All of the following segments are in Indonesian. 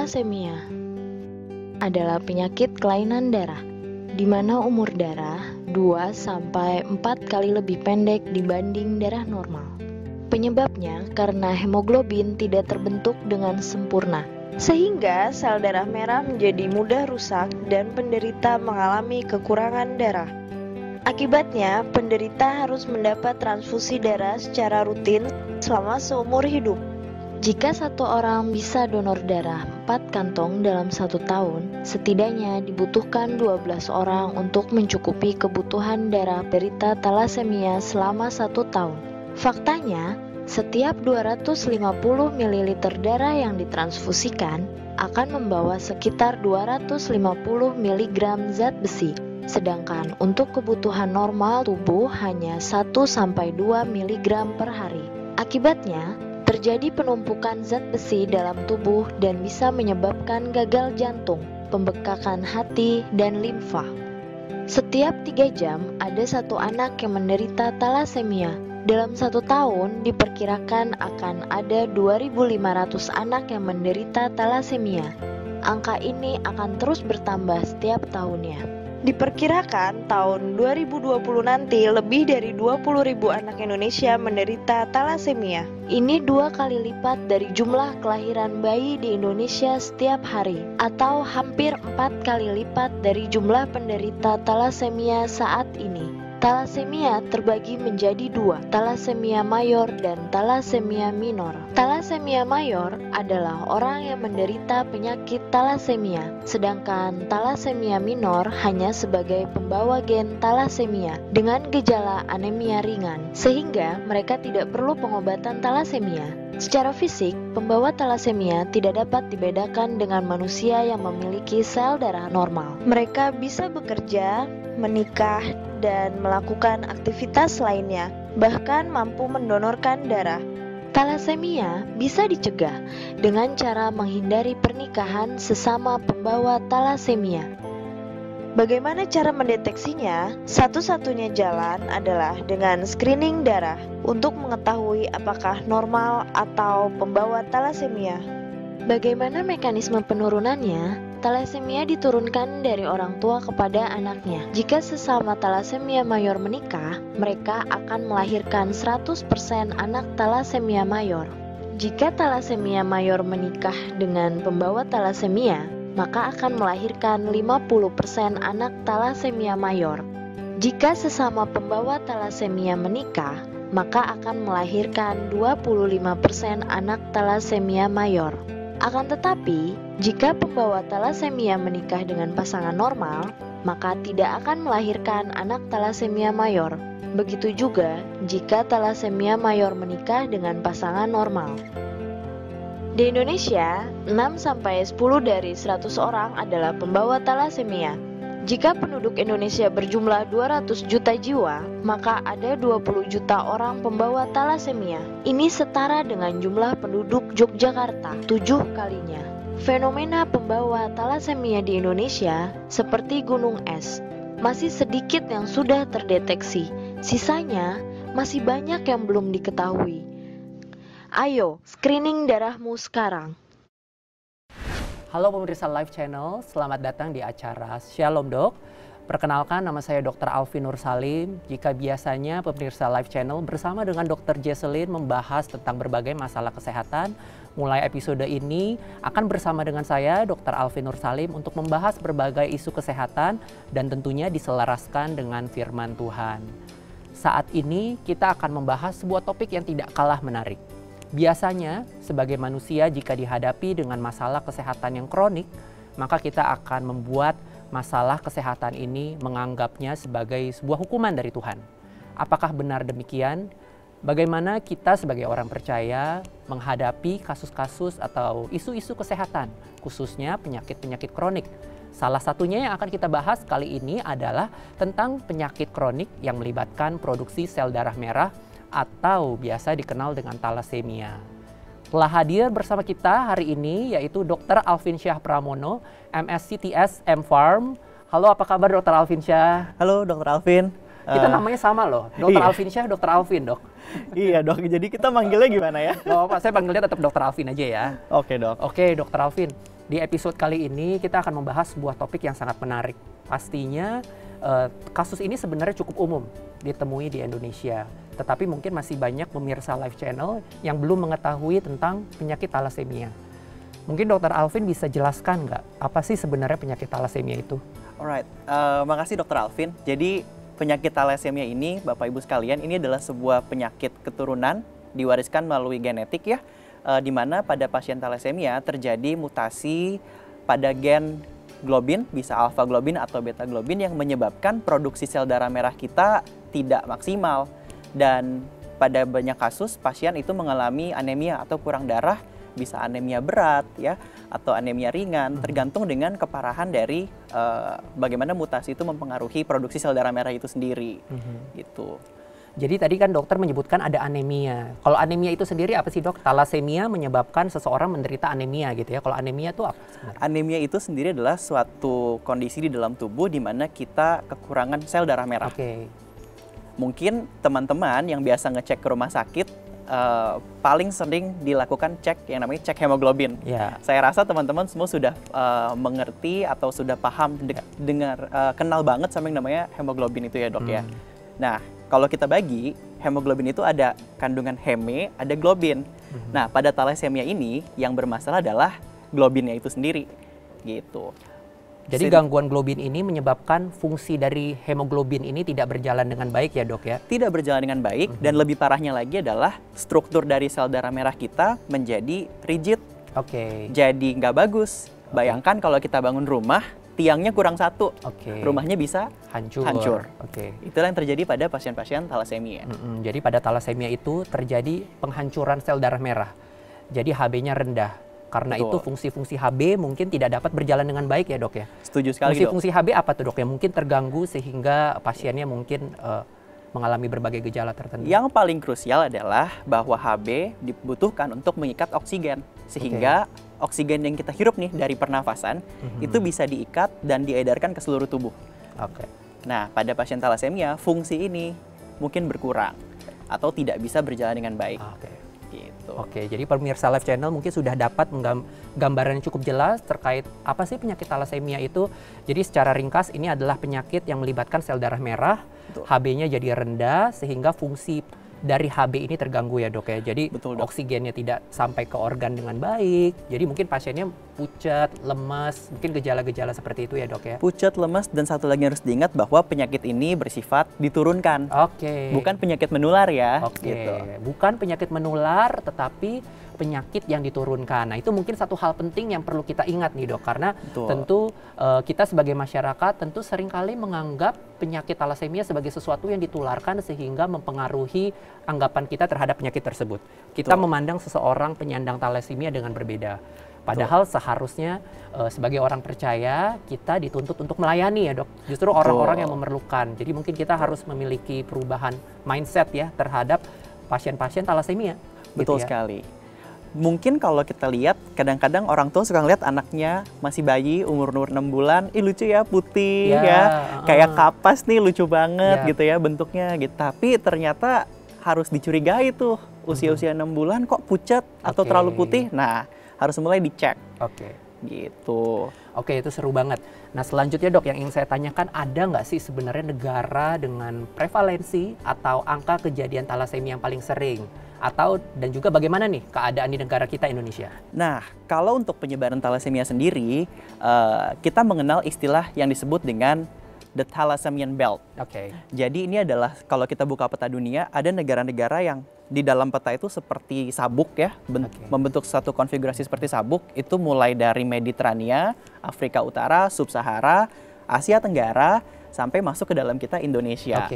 Talasemia adalah penyakit kelainan darah, di mana umur darah 2-4 kali lebih pendek dibanding darah normal. Penyebabnya karena hemoglobin tidak terbentuk dengan sempurna, sehingga sel darah merah menjadi mudah rusak dan penderita mengalami kekurangan darah. Akibatnya, penderita harus mendapat transfusi darah secara rutin selama seumur hidup. Jika satu orang bisa donor darah 4 kantong dalam 1 tahun, setidaknya dibutuhkan 12 orang untuk mencukupi kebutuhan darah penderita talasemia selama 1 tahun. Faktanya, setiap 250 ml darah yang ditransfusikan akan membawa sekitar 250 mg zat besi, sedangkan untuk kebutuhan normal tubuh hanya 1-2 mg per hari. Akibatnya, terjadi penumpukan zat besi dalam tubuh dan bisa menyebabkan gagal jantung, pembekakan hati, dan limfa. Setiap 3 jam ada 1 anak yang menderita talasemia. Dalam 1 tahun diperkirakan akan ada 2.500 anak yang menderita talasemia. Angka ini akan terus bertambah setiap tahunnya. Diperkirakan tahun 2020 nanti lebih dari 20.000 anak Indonesia menderita talasemia. Ini 2 kali lipat dari jumlah kelahiran bayi di Indonesia setiap hari, atau hampir 4 kali lipat dari jumlah penderita talasemia saat ini. Talasemia terbagi menjadi 2, talasemia mayor dan talasemia minor. Talasemia mayor adalah orang yang menderita penyakit talasemia, sedangkan talasemia minor hanya sebagai pembawa gen talasemia dengan gejala anemia ringan, sehingga mereka tidak perlu pengobatan talasemia. Secara fisik, pembawa talasemia tidak dapat dibedakan dengan manusia yang memiliki sel darah normal. Mereka bisa bekerja, menikah, dan melakukan aktivitas lainnya, bahkan mampu mendonorkan darah. Talasemia bisa dicegah dengan cara menghindari pernikahan sesama pembawa talasemia. Bagaimana cara mendeteksinya? Satu-satunya jalan adalah dengan screening darah untuk mengetahui apakah normal atau pembawa talasemia. Bagaimana mekanisme penurunannya? Talasemia diturunkan dari orang tua kepada anaknya. Jika sesama talasemia mayor menikah, mereka akan melahirkan 100% anak talasemia mayor. Jika talasemia mayor menikah dengan pembawa talasemia, maka akan melahirkan 50% anak talasemia mayor. Jika sesama pembawa talasemia menikah, maka akan melahirkan 25% anak talasemia mayor. Akan tetapi, jika pembawa talasemia menikah dengan pasangan normal, maka tidak akan melahirkan anak talasemia mayor. Begitu juga jika talasemia mayor menikah dengan pasangan normal. Di Indonesia, 6-10 dari 100 orang adalah pembawa talasemia. Jika penduduk Indonesia berjumlah 200 juta jiwa, maka ada 20 juta orang pembawa talasemia. Ini setara dengan jumlah penduduk Yogyakarta 7 kalinya. Fenomena pembawa talasemia di Indonesia seperti gunung es. Masih sedikit yang sudah terdeteksi, sisanya masih banyak yang belum diketahui. Ayo, screening darahmu sekarang. Halo pemirsa Live Channel, selamat datang di acara Shalom Dok. Perkenalkan, nama saya Dr. Alvin Nur Salim. Jika biasanya pemirsa Live Channel bersama dengan Dr. Jesselyn membahas tentang berbagai masalah kesehatan, mulai episode ini akan bersama dengan saya Dr. Alvin Nur Salim untuk membahas berbagai isu kesehatan dan tentunya diselaraskan dengan firman Tuhan. Saat ini kita akan membahas sebuah topik yang tidak kalah menarik. Biasanya, sebagai manusia jika dihadapi dengan masalah kesehatan yang kronik, maka kita akan membuat masalah kesehatan ini menganggapnya sebagai sebuah hukuman dari Tuhan. Apakah benar demikian? Bagaimana kita sebagai orang percaya menghadapi kasus-kasus atau isu-isu kesehatan, khususnya penyakit-penyakit kronik? Salah satunya yang akan kita bahas kali ini adalah tentang penyakit kronik yang melibatkan produksi sel darah merah atau biasa dikenal dengan talasemia. Telah hadir bersama kita hari ini yaitu Dr. Alvin Syah Pramono, MSCTS M-Pharm. Halo, apa kabar Dr. Alvin Syah? Halo Dr. Alvin. Kita namanya sama loh, Dr. Iya. Alvin Syah, Dr. Alvin dok. Iya dok, jadi kita manggilnya gimana ya? Oh, Pak, saya panggilnya tetap Dr. Alvin aja ya. Oke dok. Oke, Dr. Alvin. Di episode kali ini kita akan membahas sebuah topik yang sangat menarik. Pastinya kasus ini sebenarnya cukup umum ditemui di Indonesia. Tetapi mungkin masih banyak pemirsa Live Channel yang belum mengetahui tentang penyakit thalassemia. Mungkin Dr. Alvin bisa jelaskan nggak apa sih sebenarnya penyakit thalassemia itu? Alright, makasih Dr. Alvin. Jadi penyakit thalassemia ini, Bapak Ibu sekalian, ini adalah sebuah penyakit keturunan diwariskan melalui genetik ya, di mana pada pasien thalassemia terjadi mutasi pada gen globin, bisa alfa globin atau beta globin yang menyebabkan produksi sel darah merah kita tidak maksimal. Dan pada banyak kasus pasien itu mengalami anemia atau kurang darah, bisa anemia berat ya atau anemia ringan, tergantung dengan keparahan dari bagaimana mutasi itu mempengaruhi produksi sel darah merah itu sendiri. Gitu. Jadi tadi kan dokter menyebutkan ada anemia. Kalau anemia itu sendiri apa sih dok? Thalassemia menyebabkan seseorang menderita anemia gitu ya. Kalau anemia itu apa sebenarnya? Anemia itu sendiri adalah suatu kondisi di dalam tubuh di mana kita kekurangan sel darah merah. Mungkin teman-teman yang biasa ngecek ke rumah sakit paling sering dilakukan cek yang namanya cek hemoglobin. Saya rasa teman-teman semua sudah mengerti atau sudah paham kenal banget sama yang namanya hemoglobin itu ya dok ya. Nah, kalau kita bagi hemoglobin itu ada kandungan heme, ada globin. Nah, pada thalassemia ini yang bermasalah adalah globinnya itu sendiri gitu. Jadi gangguan globin ini menyebabkan fungsi dari hemoglobin ini tidak berjalan dengan baik ya dok ya? Tidak berjalan dengan baik dan lebih parahnya lagi adalah struktur dari sel darah merah kita menjadi rigid. Jadi nggak bagus. Bayangkan kalau kita bangun rumah, tiangnya kurang satu, rumahnya bisa hancur. Itulah yang terjadi pada pasien-pasien thalassemia. Jadi pada thalassemia itu terjadi penghancuran sel darah merah. Jadi HB-nya rendah. Karena itu fungsi-fungsi HB mungkin tidak dapat berjalan dengan baik ya dok ya? Setuju sekali Fungsi-fungsi HB apa tuh dok ya? Mungkin terganggu sehingga pasiennya mungkin mengalami berbagai gejala tertentu. Yang paling krusial adalah bahwa HB dibutuhkan untuk mengikat oksigen. Sehingga oksigen yang kita hirup nih dari pernafasan itu bisa diikat dan diedarkan ke seluruh tubuh. Nah, pada pasien thalassemia fungsi ini mungkin berkurang atau tidak bisa berjalan dengan baik. Gitu. Jadi pemirsa Live Channel mungkin sudah dapat gambaran yang cukup jelas terkait apa sih penyakit thalassemia itu. Jadi secara ringkas ini adalah penyakit yang melibatkan sel darah merah, HB-nya jadi rendah sehingga fungsi dari HB ini terganggu ya dok ya. Jadi oksigennya tidak sampai ke organ dengan baik. Jadi mungkin pasiennya pucat, lemas, mungkin gejala-gejala seperti itu ya dok ya. Pucat, lemas, dan satu lagi harus diingat bahwa penyakit ini bersifat diturunkan. Bukan penyakit menular ya. Gitu. Bukan penyakit menular tetapi penyakit yang diturunkan. Nah itu mungkin satu hal penting yang perlu kita ingat nih dok. Karena tentu kita sebagai masyarakat tentu seringkali menganggap penyakit thalassemia sebagai sesuatu yang ditularkan sehingga mempengaruhi anggapan kita terhadap penyakit tersebut. Kita memandang seseorang penyandang thalassemia dengan berbeda. Padahal seharusnya sebagai orang percaya kita dituntut untuk melayani ya dok. Justru orang-orang yang memerlukan. Jadi mungkin kita harus memiliki perubahan mindset ya terhadap pasien-pasien thalassemia. Betul sekali. Mungkin kalau kita lihat, kadang-kadang orang tua suka ngeliat anaknya masih bayi, umur 6 bulan, lucu ya, putih kayak kapas nih, lucu banget gitu ya bentuknya gitu. Tapi ternyata harus dicurigai tuh, usia-usia 6 bulan kok pucat atau terlalu putih. Nah, harus mulai dicek. Gitu. Itu seru banget. Nah selanjutnya dok, yang ingin saya tanyakan, ada nggak sih sebenarnya negara dengan prevalensi atau angka kejadian thalassemia yang paling sering? Dan juga bagaimana nih keadaan di negara kita Indonesia? Nah, kalau untuk penyebaran thalassemia sendiri, kita mengenal istilah yang disebut dengan the Thalassemian Belt. Jadi ini adalah kalau kita buka peta dunia, ada negara-negara yang di dalam peta itu seperti sabuk ya, membentuk satu konfigurasi seperti sabuk. Itu mulai dari Mediterania, Afrika Utara, Sub-Sahara, Asia Tenggara, sampai masuk ke dalam kita Indonesia.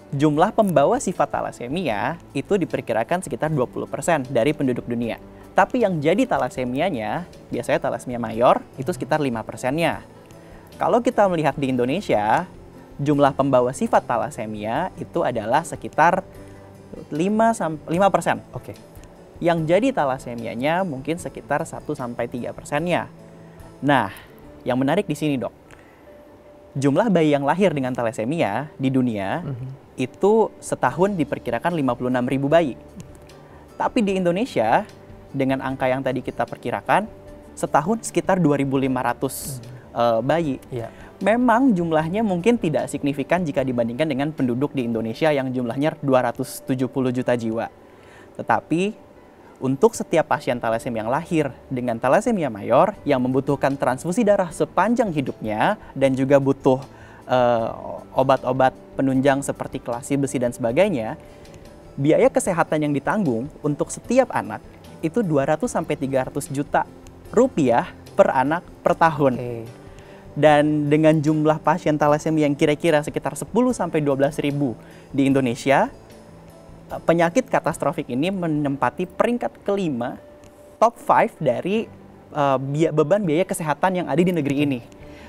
Jumlah pembawa sifat thalassemia itu diperkirakan sekitar 20% dari penduduk dunia. Tapi yang jadi thalassemianya, biasanya thalassemia mayor, itu sekitar 5%-nya. Kalau kita melihat di Indonesia, jumlah pembawa sifat thalassemia itu adalah sekitar 5%. Yang jadi thalassemianya mungkin sekitar 1-3%-nya. Nah, yang menarik di sini dok, jumlah bayi yang lahir dengan thalassemia di dunia itu setahun diperkirakan 56.000 bayi. Tapi di Indonesia, dengan angka yang tadi kita perkirakan, setahun sekitar 2.500 bayi. Yeah. Memang jumlahnya mungkin tidak signifikan jika dibandingkan dengan penduduk di Indonesia yang jumlahnya 270 juta jiwa. Tetapi untuk setiap pasien talasemia yang lahir dengan talasemia mayor yang membutuhkan transfusi darah sepanjang hidupnya dan juga butuh obat-obat penunjang seperti kelasi besi dan sebagainya, biaya kesehatan yang ditanggung untuk setiap anak itu 200 sampai 300 juta rupiah per anak per tahun. Dan dengan jumlah pasien talasemia yang kira-kira sekitar 10 sampai 12 ribu di Indonesia, penyakit katastrofik ini menempati peringkat kelima top 5 dari beban biaya kesehatan yang ada di negeri ini.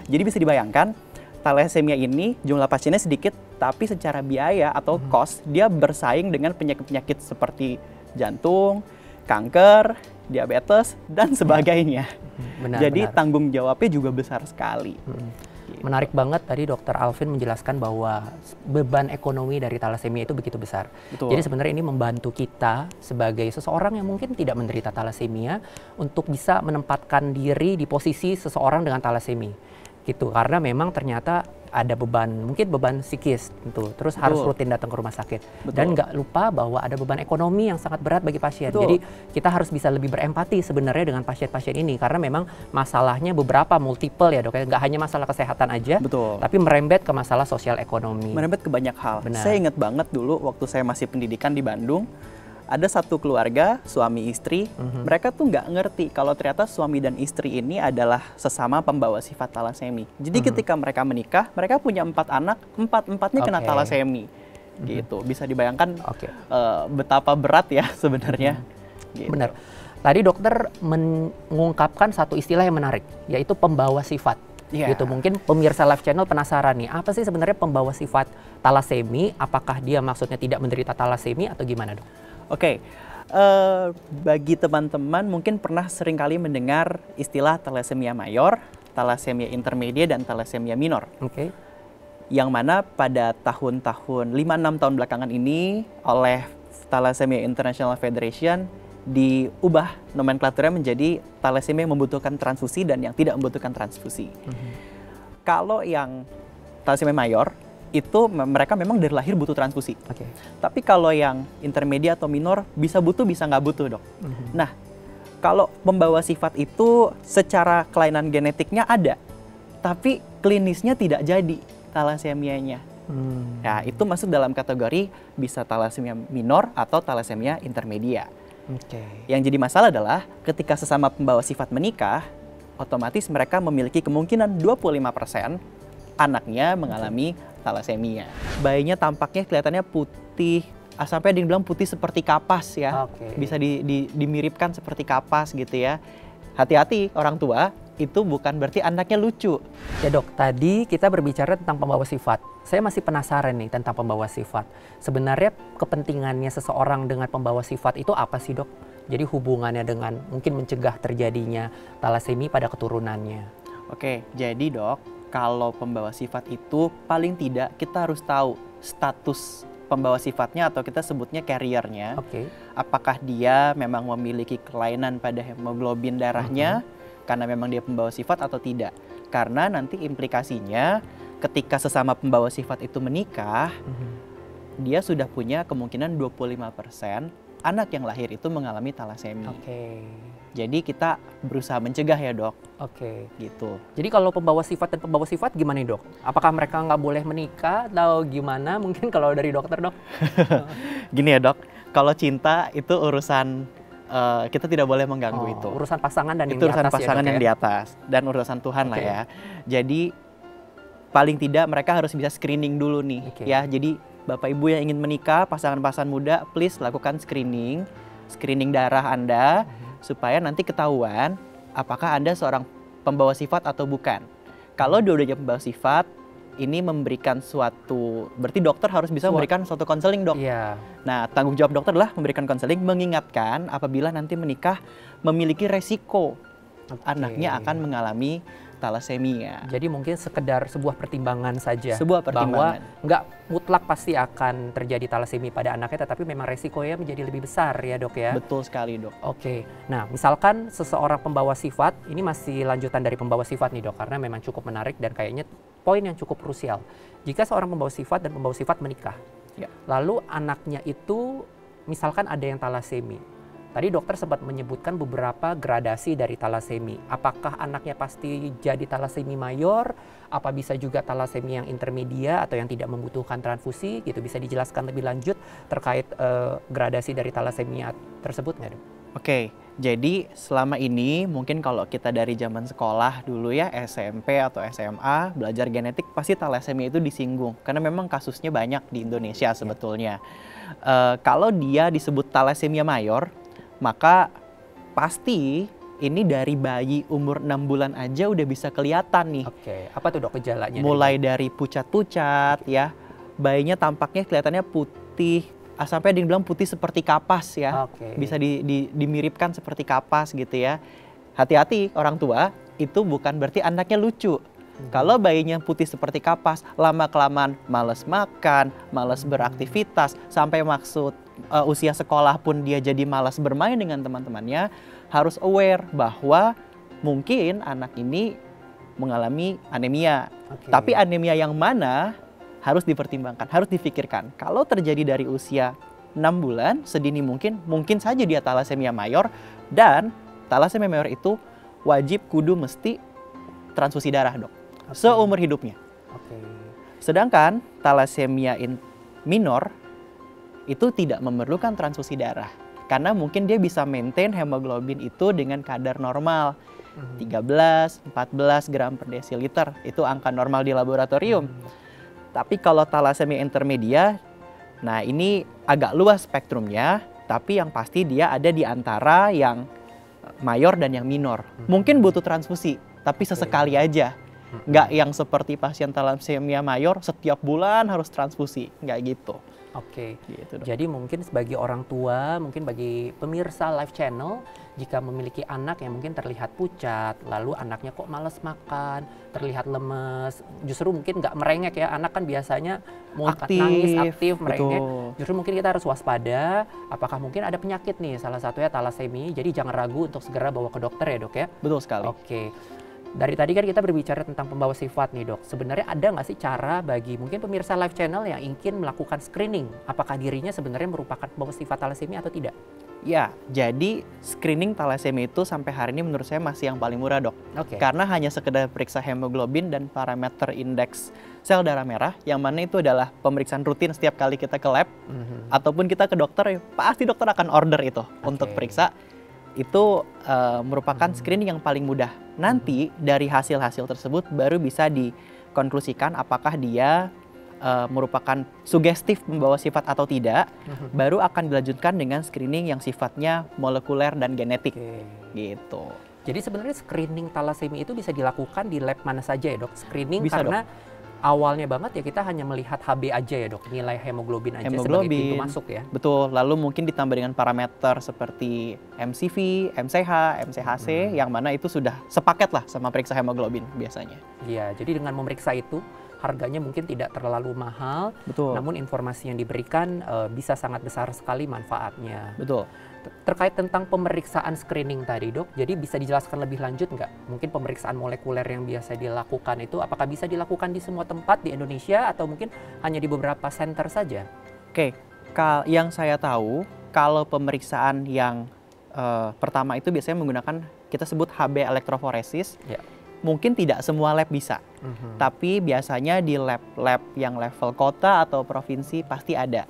Jadi bisa dibayangkan, talasemia ini jumlah pasiennya sedikit, tapi secara biaya atau cost dia bersaing dengan penyakit-penyakit seperti jantung, kanker, diabetes, dan sebagainya. Jadi tanggung jawabnya juga besar sekali. Menarik banget tadi Dokter Alvin menjelaskan bahwa beban ekonomi dari talasemia itu begitu besar. Betul. Jadi sebenarnya ini membantu kita sebagai seseorang yang mungkin tidak menderita talasemia untuk bisa menempatkan diri di posisi seseorang dengan talasemia. Gitu, karena memang ternyata ada beban, mungkin beban psikis tentu, terus harus rutin datang ke rumah sakit. Dan nggak lupa bahwa ada beban ekonomi yang sangat berat bagi pasien. Jadi kita harus bisa lebih berempati sebenarnya dengan pasien-pasien ini, karena memang masalahnya beberapa multiple ya dok, nggak hanya masalah kesehatan aja, tapi merembet ke masalah sosial ekonomi. Merembet ke banyak hal. Benar. Saya ingat banget dulu waktu saya masih pendidikan di Bandung, ada satu keluarga, suami istri, mereka tuh nggak ngerti kalau ternyata suami dan istri ini adalah sesama pembawa sifat talasemia. Jadi ketika mereka menikah, mereka punya 4 anak, empatnya kena talasemia. Gitu, bisa dibayangkan betapa berat ya sebenarnya. Gitu. Benar. Tadi dokter mengungkapkan satu istilah yang menarik, yaitu pembawa sifat. Gitu, mungkin pemirsa Live Channel penasaran nih, apa sih sebenarnya pembawa sifat talasemia? Apakah dia maksudnya tidak menderita talasemia atau gimana dok? Bagi teman-teman mungkin pernah sering kali mendengar istilah talasemia mayor, talasemia intermedia, dan talasemia minor. Yang mana pada tahun-tahun 5-6 tahun belakangan ini oleh Thalassemia International Federation diubah nomenklaturnya menjadi talasemia yang membutuhkan transfusi dan yang tidak membutuhkan transfusi. Kalau yang talasemia mayor, itu mereka memang dari lahir butuh transfusi. Tapi kalau yang intermedia atau minor bisa butuh, bisa nggak butuh dok. Nah, kalau pembawa sifat itu secara kelainan genetiknya ada, tapi klinisnya tidak jadi talasemianya. Nah, itu masuk dalam kategori bisa talasemia minor atau talasemia intermedia. Yang jadi masalah adalah ketika sesama pembawa sifat menikah, otomatis mereka memiliki kemungkinan 25% anaknya mengalami talasemia. Bayinya tampaknya kelihatannya putih, sampai ada yang bilang putih seperti kapas ya. Bisa dimiripkan seperti kapas gitu ya. Hati-hati orang tua, itu bukan berarti anaknya lucu. Ya dok, tadi kita berbicara tentang pembawa sifat. Saya masih penasaran nih tentang pembawa sifat. Sebenarnya kepentingannya seseorang dengan pembawa sifat itu apa sih dok? Jadi hubungannya dengan mungkin mencegah terjadinya talasemia pada keturunannya. Jadi dok, kalau pembawa sifat itu paling tidak kita harus tahu status pembawa sifatnya atau kita sebutnya carrier-nya. Apakah dia memang memiliki kelainan pada hemoglobin darahnya karena memang dia pembawa sifat atau tidak. Karena nanti implikasinya ketika sesama pembawa sifat itu menikah, dia sudah punya kemungkinan 25% anak yang lahir itu mengalami talasemia. Jadi kita berusaha mencegah ya dok. Gitu. Jadi kalau pembawa sifat dan pembawa sifat gimana nih dok? Apakah mereka nggak boleh menikah atau gimana? Mungkin kalau dari dokter dok? Gini ya dok, kalau cinta itu urusan kita tidak boleh mengganggu itu. Urusan pasangan dan itu urusan pasangan yang di atas dan urusan Tuhan lah ya. Jadi paling tidak mereka harus bisa screening dulu nih ya. Jadi Bapak Ibu yang ingin menikah, pasangan-pasangan muda, please lakukan screening darah Anda supaya nanti ketahuan apakah Anda seorang pembawa sifat atau bukan. Kalau dua-duanya pembawa sifat, ini memberikan suatu, berarti dokter harus bisa memberikan suatu konseling dok. Nah, tanggung jawab dokter adalah memberikan konseling, mengingatkan apabila nanti menikah memiliki resiko anaknya akan mengalami thalassemia. Jadi mungkin sekedar sebuah pertimbangan saja. Sebuah pertimbangan. Bahwa nggak mutlak pasti akan terjadi thalassemia pada anaknya, tetapi memang resikonya menjadi lebih besar ya dok ya? Betul sekali dok. Oke, nah misalkan seseorang pembawa sifat, ini masih lanjutan dari pembawa sifat nih dok, karena memang cukup menarik dan kayaknya poin yang cukup krusial. Jika seorang pembawa sifat dan pembawa sifat menikah, lalu anaknya itu misalkan ada yang thalassemia. Tadi dokter sempat menyebutkan beberapa gradasi dari thalassemia. Apakah anaknya pasti jadi thalassemia mayor? Apa bisa juga thalassemia yang intermedia atau yang tidak membutuhkan transfusi? Gitu bisa dijelaskan lebih lanjut terkait gradasi dari thalassemia tersebut nggak dok? Oke, jadi selama ini mungkin kalau kita dari zaman sekolah dulu ya, SMP atau SMA, belajar genetik pasti thalassemia itu disinggung. Karena memang kasusnya banyak di Indonesia sebetulnya. Kalau dia disebut thalassemia mayor, maka pasti ini dari bayi umur 6 bulan aja udah bisa kelihatan nih. Oke, apa tuh dok gejalanya? Mulai dari pucat-pucat ya, bayinya tampaknya kelihatannya putih, sampai ada yang bilang putih seperti kapas ya. Bisa dimiripkan seperti kapas gitu ya. Hati-hati orang tua, itu bukan berarti anaknya lucu. Kalau bayinya putih seperti kapas, lama-kelamaan males makan, males beraktivitas, sampai usia sekolah pun dia jadi malas bermain dengan teman-temannya, harus aware bahwa mungkin anak ini mengalami anemia. Tapi anemia yang mana harus dipertimbangkan, harus difikirkan. Kalau terjadi dari usia 6 bulan, sedini mungkin saja dia thalassemia mayor, dan thalassemia mayor itu wajib kudu mesti transfusi darah dok. Seumur hidupnya. Sedangkan thalassemia minor itu tidak memerlukan transfusi darah. Karena mungkin dia bisa maintain hemoglobin itu dengan kadar normal. 13, 14 gram per desiliter. Itu angka normal di laboratorium. Tapi kalau thalassemia intermedia, nah ini agak luas spektrumnya. Tapi yang pasti dia ada di antara yang mayor dan yang minor. Mungkin butuh transfusi, tapi sesekali aja. Nggak yang seperti pasien thalassemia mayor setiap bulan harus transfusi, nggak gitu. Gitu, jadi mungkin sebagai orang tua, mungkin bagi pemirsa Live Channel, jika memiliki anak yang mungkin terlihat pucat, lalu anaknya kok males makan, terlihat lemes, justru mungkin nggak merengek ya, anak kan biasanya mau nangis, aktif, merengek, justru mungkin kita harus waspada, apakah mungkin ada penyakit nih, salah satunya thalassemia, jadi jangan ragu untuk segera bawa ke dokter ya dok ya? Betul sekali. Dari tadi kan kita berbicara tentang pembawa sifat nih dok. Sebenarnya ada nggak sih cara bagi mungkin pemirsa Live Channel yang ingin melakukan screening? Apakah dirinya sebenarnya merupakan pembawa sifat thalassemia atau tidak? Ya, jadi screening thalassemia itu sampai hari ini menurut saya masih yang paling murah dok. Karena hanya sekedar periksa hemoglobin dan parameter indeks sel darah merah, yang mana itu adalah pemeriksaan rutin setiap kali kita ke lab, ataupun kita ke dokter, pasti dokter akan order itu untuk periksa. Itu merupakan screening yang paling mudah. Nanti dari hasil-hasil tersebut baru bisa dikonklusikan apakah dia merupakan sugestif membawa sifat atau tidak. Baru akan dilanjutkan dengan screening yang sifatnya molekuler dan genetik. Gitu. Jadi sebenarnya screening thalassemia itu bisa dilakukan di lab mana saja ya dok? Screening bisa, karena dok. Awalnya banget ya kita hanya melihat HB aja ya dok, nilai hemoglobin aja sebagai pintu masuk ya. Betul, lalu mungkin ditambah dengan parameter seperti MCV, MCH, MCHC, yang mana itu sudah sepaket lah sama periksa hemoglobin biasanya. Iya, jadi dengan memeriksa itu harganya mungkin tidak terlalu mahal, namun informasi yang diberikan bisa sangat besar sekali manfaatnya. Betul. Terkait tentang pemeriksaan screening tadi dok, jadi bisa dijelaskan lebih lanjut nggak? Mungkin pemeriksaan molekuler yang biasa dilakukan itu apakah bisa dilakukan di semua tempat di Indonesia atau mungkin hanya di beberapa center saja? Yang saya tahu kalau pemeriksaan yang pertama itu biasanya menggunakan kita sebut HB elektroforesis. Mungkin tidak semua lab bisa, tapi biasanya di lab-lab yang level kota atau provinsi pasti ada.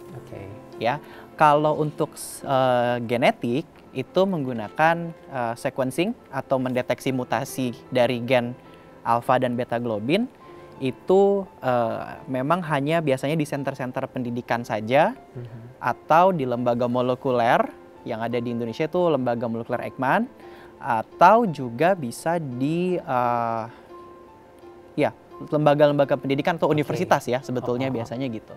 Ya, kalau untuk genetik itu menggunakan sequencing atau mendeteksi mutasi dari gen alfa dan beta globin itu memang hanya biasanya di center-center pendidikan saja atau di lembaga molekuler yang ada di Indonesia itu lembaga molekuler Eijkman, atau juga bisa di lembaga-lembaga pendidikan atau universitas ya sebetulnya biasanya gitu.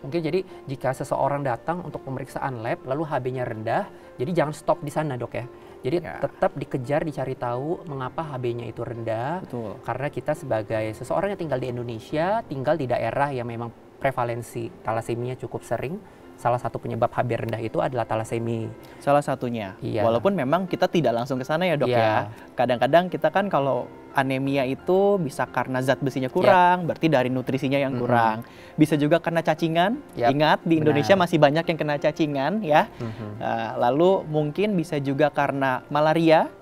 Mungkin jadi jika seseorang datang untuk pemeriksaan lab lalu HB-nya rendah, jadi jangan stop di sana dok ya. Jadi tetap dikejar, dicari tahu mengapa HB-nya itu rendah. Betul. Karena kita sebagai seseorang yang tinggal di Indonesia, tinggal di daerah yang memang prevalensi talasemia cukup sering. Salah satu penyebab HB rendah itu adalah talasemi. Salah satunya. Iya. Walaupun memang kita tidak langsung ke sana ya dok Iya. ya. Kadang-kadang kita kan kalau anemia itu bisa karena zat besinya kurang, berarti dari nutrisinya yang kurang. Bisa juga karena cacingan. Ingat di Indonesia masih banyak yang kena cacingan ya. Lalu mungkin bisa juga karena malaria.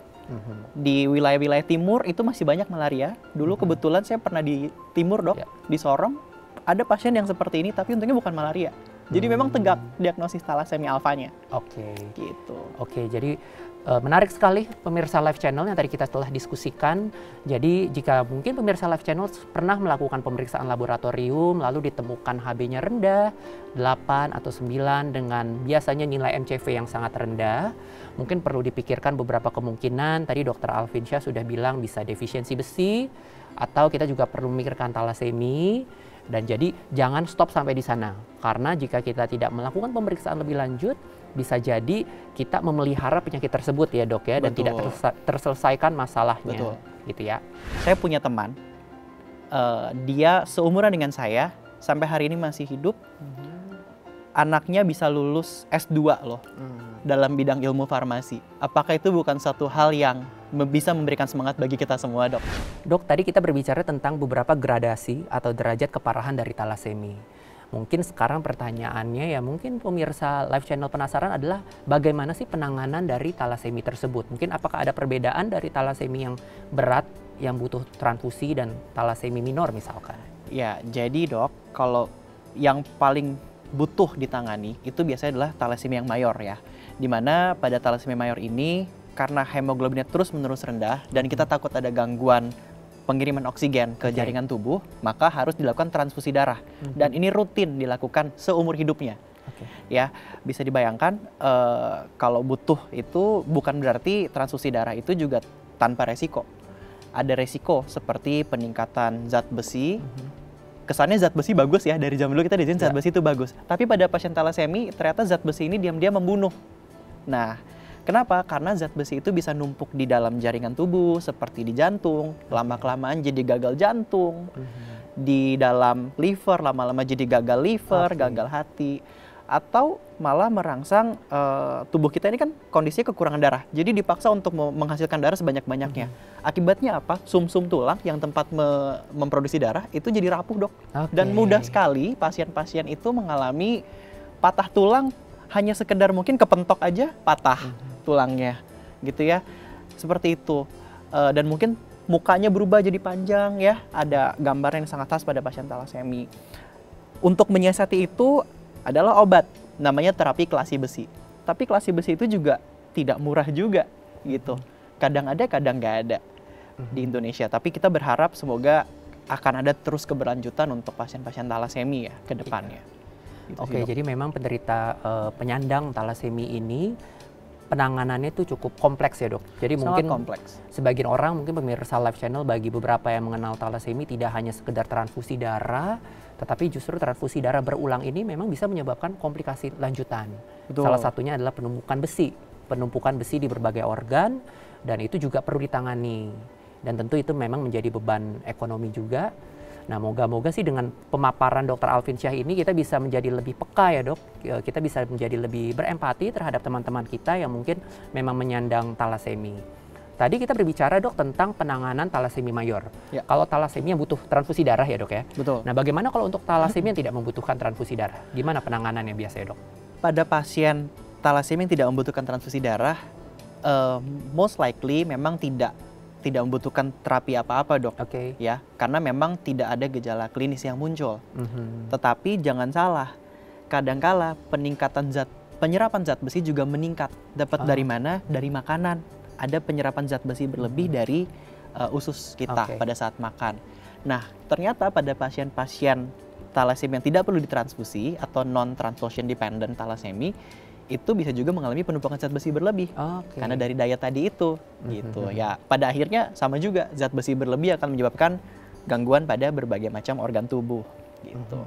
Di wilayah-wilayah timur itu masih banyak malaria. Dulu kebetulan saya pernah di timur dok, di Sorong. Ada pasien yang seperti ini tapi untungnya bukan malaria. Jadi memang tegak diagnosis talasemia alfanya. Oke. Gitu. Oke, jadi menarik sekali pemirsa Live Channel yang tadi kita telah diskusikan. Jadi jika mungkin pemirsa Live Channel pernah melakukan pemeriksaan laboratorium lalu ditemukan HB-nya rendah, 8 atau 9 dengan biasanya nilai MCV yang sangat rendah, mungkin perlu dipikirkan beberapa kemungkinan. Tadi Dr. Alvinsyah sudah bilang bisa defisiensi besi atau kita juga perlu memikirkan talasemi. Dan jadi jangan stop sampai di sana, karena jika kita tidak melakukan pemeriksaan lebih lanjut, bisa jadi kita memelihara penyakit tersebut ya dok ya, dan tidak terselesaikan masalahnya. Betul. Gitu ya. Saya punya teman, dia seumuran dengan saya, sampai hari ini masih hidup. Anaknya bisa lulus S2 loh, dalam bidang ilmu farmasi. Apakah itu bukan satu hal yang bisa memberikan semangat bagi kita semua dok? Dok, tadi kita berbicara tentang beberapa gradasi atau derajat keparahan dari talasemi. Mungkin sekarang pertanyaannya ya, mungkin pemirsa Live Channel penasaran adalah bagaimana sih penanganan dari talasemi tersebut? Mungkin apakah ada perbedaan dari talasemi yang berat, yang butuh transfusi dan talasemi minor misalkan? Ya, jadi dok, kalau yang paling butuh ditangani itu biasanya adalah talasemi yang mayor ya. Dimana pada talasemi mayor ini karena hemoglobinnya terus-menerus rendah dan kita takut ada gangguan pengiriman oksigen ke jaringan tubuh, maka harus dilakukan transfusi darah. Dan ini rutin dilakukan seumur hidupnya. Ya, bisa dibayangkan kalau butuh itu bukan berarti transfusi darah itu juga tanpa resiko. Ada resiko seperti peningkatan zat besi. Kesannya zat besi bagus ya, dari zaman dulu kita diizin zat besi itu bagus. Tapi pada pasien talasemi ternyata zat besi ini diam-diam membunuh. Nah, kenapa? Karena zat besi itu bisa numpuk di dalam jaringan tubuh seperti di jantung, lama-kelamaan jadi gagal jantung. Di dalam liver, lama-lama jadi gagal liver, gagal hati. Atau malah merangsang tubuh kita ini kan kondisinya kekurangan darah. Jadi dipaksa untuk menghasilkan darah sebanyak-banyaknya. Akibatnya apa? Sum-sum tulang yang tempat memproduksi darah itu jadi rapuh dok. Dan mudah sekali pasien-pasien itu mengalami patah tulang hanya sekedar mungkin kepentok aja patah tulangnya gitu ya. Seperti itu. Dan mungkin mukanya berubah jadi panjang ya. Ada gambar yang sangat khas pada pasien talasemi. Untuk menyiasati itu adalah obat, namanya terapi kelasi besi. Tapi kelasi besi itu juga tidak murah juga gitu. Kadang ada, kadang nggak ada di Indonesia. Tapi kita berharap semoga akan ada terus keberlanjutan untuk pasien-pasien talasemi ya ke depannya. Gitu Oke, jadi memang penderita penyandang talasemi ini penanganannya itu cukup kompleks ya dok. Jadi mungkin sebagian orang, mungkin pemirsa Live Channel, bagi beberapa yang mengenal talasemi tidak hanya sekedar transfusi darah, tetapi justru transfusi darah berulang ini memang bisa menyebabkan komplikasi lanjutan. Salah satunya adalah penumpukan besi di berbagai organ, dan itu juga perlu ditangani. Dan tentu itu memang menjadi beban ekonomi juga. Nah, moga-moga sih dengan pemaparan Dr. Alvinsyah ini kita bisa menjadi lebih peka ya dok. Kita bisa menjadi lebih berempati terhadap teman-teman kita yang mungkin memang menyandang talasemi. Tadi kita berbicara dok tentang penanganan talasemi mayor. Kalau talasemi yang butuh transfusi darah ya dok ya. Betul. Nah, bagaimana kalau untuk talasemi yang tidak membutuhkan transfusi darah? Gimana penanganannya biasanya dok? Pada pasien talasemi yang tidak membutuhkan transfusi darah, most likely memang tidak membutuhkan terapi apa-apa dok. Ya, karena memang tidak ada gejala klinis yang muncul. Tetapi jangan salah, kadangkala penyerapan zat besi juga meningkat. Dapat dari mana? Dari makanan. Ada penyerapan zat besi berlebih dari usus kita pada saat makan. Nah, ternyata pada pasien-pasien talasemi yang tidak perlu ditransfusi atau non-transfusion dependent talasemi, itu bisa juga mengalami penumpukan zat besi berlebih. Karena dari diet tadi itu gitu ya. Pada akhirnya sama juga, zat besi berlebih akan menyebabkan gangguan pada berbagai macam organ tubuh gitu.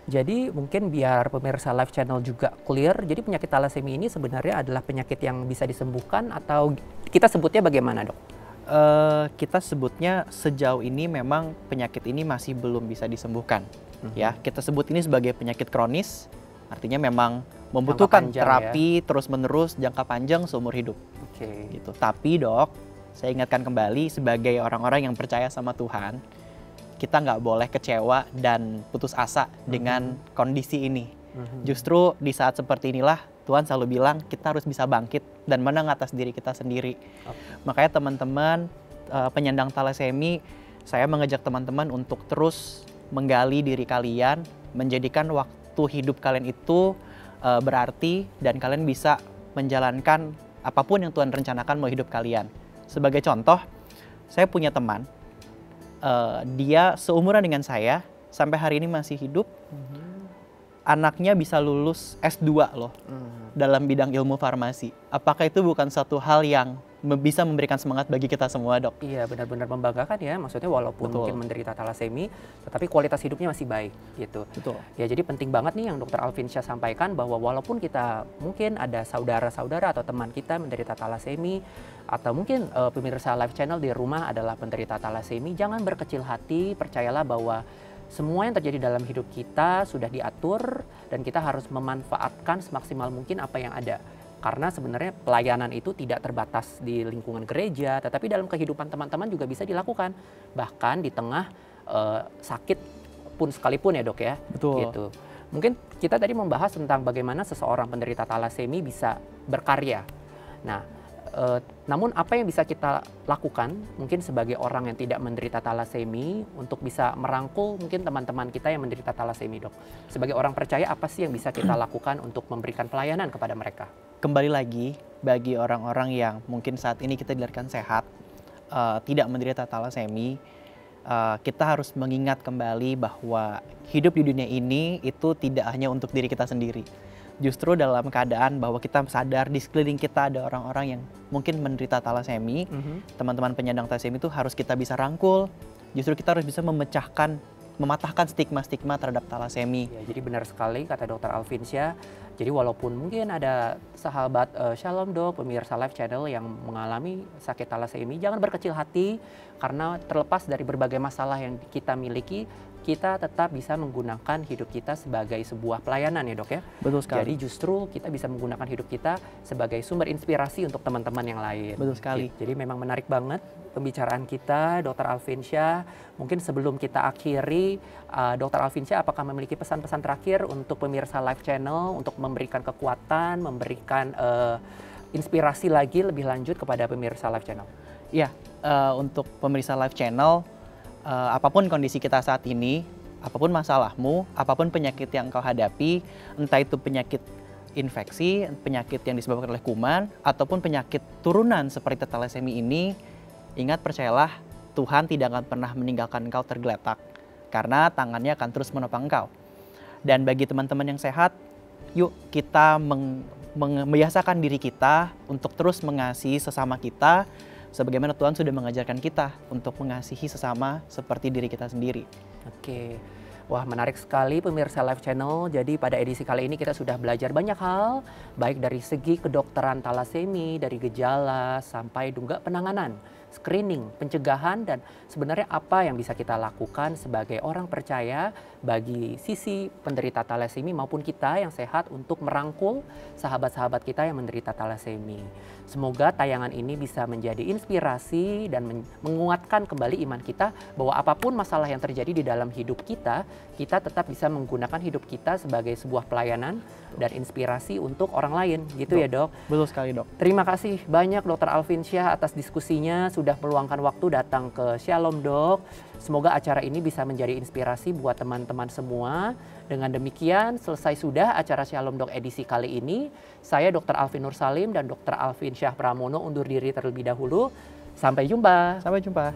Jadi mungkin biar pemirsa Live Channel juga clear, jadi penyakit talasemia ini sebenarnya adalah penyakit yang bisa disembuhkan atau kita sebutnya bagaimana, Dok? Kita sebutnya sejauh ini memang penyakit ini masih belum bisa disembuhkan. Ya, kita sebut ini sebagai penyakit kronis, artinya memang membutuhkan terapi terus-menerus jangka panjang seumur hidup. Gitu. Tapi Dok, saya ingatkan kembali sebagai orang-orang yang percaya sama Tuhan, kita nggak boleh kecewa dan putus asa dengan kondisi ini. Justru di saat seperti inilah Tuhan selalu bilang kita harus bisa bangkit dan menang atas diri kita sendiri. Makanya teman-teman penyandang talasemi, saya mengajak teman-teman untuk terus menggali diri kalian, menjadikan waktu hidup kalian itu berarti dan kalian bisa menjalankan apapun yang Tuhan rencanakan mau hidup kalian. Sebagai contoh, saya punya teman. Dia seumuran dengan saya, sampai hari ini masih hidup. Anaknya bisa lulus S2 loh, dalam bidang ilmu farmasi. Apakah itu bukan satu hal yang bisa memberikan semangat bagi kita semua, Dok? Iya, benar-benar membanggakan ya. Maksudnya walaupun mungkin menderita talasemi, tetapi kualitas hidupnya masih baik gitu. Ya, jadi penting banget nih yang Dr. Alfinsyah sampaikan bahwa walaupun kita mungkin ada saudara-saudara atau teman kita menderita talasemi, atau mungkin pemirsa Live Channel di rumah adalah penderita talasemi, jangan berkecil hati, percayalah bahwa semua yang terjadi dalam hidup kita sudah diatur dan kita harus memanfaatkan semaksimal mungkin apa yang ada. Karena sebenarnya pelayanan itu tidak terbatas di lingkungan gereja, tetapi dalam kehidupan teman-teman juga bisa dilakukan. Bahkan di tengah sakit pun sekalipun ya, Dok ya. Betul. Gitu. Mungkin kita tadi membahas tentang bagaimana seseorang penderita talasemi bisa berkarya. Nah, namun apa yang bisa kita lakukan mungkin sebagai orang yang tidak menderita talasemi untuk bisa merangkul mungkin teman-teman kita yang menderita talasemi, Dok? Sebagai orang percaya, apa sih yang bisa kita lakukan untuk memberikan pelayanan kepada mereka? Kembali lagi, bagi orang-orang yang mungkin saat ini kita dilahirkan sehat, tidak menderita talasemi, kita harus mengingat kembali bahwa hidup di dunia ini itu tidak hanya untuk diri kita sendiri. Justru dalam keadaan bahwa kita sadar di sekeliling kita ada orang-orang yang mungkin menderita talasemi, teman-teman penyandang talasemi itu harus kita bisa rangkul. Justru kita harus bisa mematahkan stigma-stigma terhadap talasemi. Ya, jadi benar sekali kata Dr. Alfinsyah. Jadi walaupun mungkin ada sahabat Shalom Dok, pemirsa Live Channel yang mengalami sakit talasemi, jangan berkecil hati karena terlepas dari berbagai masalah yang kita miliki, kita tetap bisa menggunakan hidup kita sebagai sebuah pelayanan ya, Dok ya. Betul sekali. Jadi justru kita bisa menggunakan hidup kita sebagai sumber inspirasi untuk teman-teman yang lain. Betul sekali. Jadi memang menarik banget pembicaraan kita, Dr. Alfinsyah. Mungkin sebelum kita akhiri, Dr. Alfinsyah apakah memiliki pesan-pesan terakhir untuk pemirsa Live Channel untuk memberikan kekuatan, memberikan inspirasi lagi lebih lanjut kepada pemirsa Live Channel? Iya, untuk pemirsa Live Channel, apapun kondisi kita saat ini, apapun masalahmu, apapun penyakit yang kau hadapi, entah itu penyakit infeksi, penyakit yang disebabkan oleh kuman, ataupun penyakit turunan seperti talasemi ini, ingat, percayalah, Tuhan tidak akan pernah meninggalkan engkau tergeletak, karena tangannya akan terus menopang engkau. Dan bagi teman-teman yang sehat, yuk kita membiasakan diri kita untuk terus mengasihi sesama kita, sebagaimana Tuhan sudah mengajarkan kita untuk mengasihi sesama seperti diri kita sendiri. Oke. Wah, menarik sekali pemirsa Live Channel. Jadi pada edisi kali ini kita sudah belajar banyak hal, baik dari segi kedokteran talasemi, dari gejala sampai juga penanganan, screening, pencegahan, dan sebenarnya apa yang bisa kita lakukan sebagai orang percaya bagi sisi penderita talasemi maupun kita yang sehat untuk merangkul sahabat-sahabat kita yang menderita talasemi. Semoga tayangan ini bisa menjadi inspirasi dan menguatkan kembali iman kita bahwa apapun masalah yang terjadi di dalam hidup kita, kita tetap bisa menggunakan hidup kita sebagai sebuah pelayanan dan inspirasi untuk orang lain. Gitu ya, Dok? Betul sekali, Dok. Terima kasih banyak Dr. Alfinsyah atas diskusinya, sudah meluangkan waktu datang ke Shalom, Dok. Semoga acara ini bisa menjadi inspirasi buat teman-teman semua. Dengan demikian, selesai sudah acara Shalom Dok edisi kali ini. Saya Dr. Alvin Nur Salim dan Dr. Alfinsyah Pramono undur diri terlebih dahulu. Sampai jumpa. Sampai jumpa.